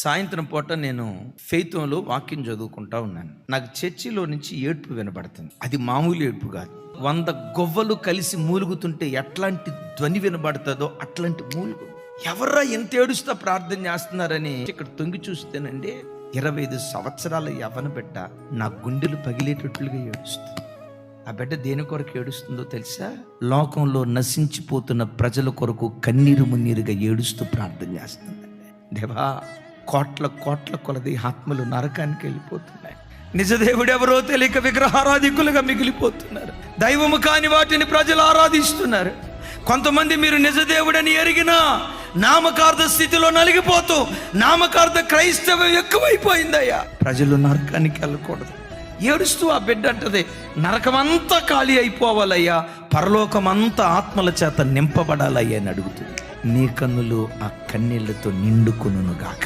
సాయంత్రం పూట నేను ఫెయిత్లో వాక్యం చదువుకుంటా ఉన్నాను. నాకు చర్చిలో నుంచి ఏడ్పు వినబడుతుంది. అది మామూలు ఏడ్పు కాదు. 100 గొవ్వలు కలిసి మూలుగుతుంటే ఎట్లాంటి ధ్వని వినబడుతుందో అట్లాంటి మూలుగు. ఎవర్రా ఎంత ఏడుస్తా ప్రార్థన చేస్తున్నారని ఇక్కడ తొంగి చూస్తేనండి 25 సంవత్సరాల యవ్వన బిడ్డ నా గుండెలు పగిలేటట్లుగా ఏడుస్తుంది. ఆ బిడ్డ దేని కొరకు ఏడుస్తుందో తెలుసా? లోకంలో నశించిపోతున్న ప్రజల కొరకు కన్నీరు మున్నీరుగా ఏడుస్తూ ప్రార్థన చేస్తుందండి. దేవా, కోట్ల కోట్ల కొలది ఆత్మలు నరకానికి వెళ్ళిపోతున్నాయి. నిజదేవుడు ఎవరో తెలియక విగ్రహారాధికులుగా మిగిలిపోతున్నారు. దైవము కాని వాటిని ప్రజలు ఆరాధిస్తున్నారు. కొంతమంది మీరు నిజదేవుడని ఎరిగినా నామకార్థ స్థితిలో నలిగిపోతూ నామకార్థ క్రైస్తవం ఎక్కువైపోయిందయ్యా. ప్రజలు నరకానికి వెళ్ళకూడదు. ఏడుస్తూ ఆ బిడ్డ అంటది, నరకమంతా ఖాళీ అయిపోవాలయ్యా, పరలోకమంతా ఆత్మల చేత నింపబడాలయ్యా అని అడుగుతుంది. నీ కన్నులు ఆ కన్నీళ్లతో నిండుకొనుగాక.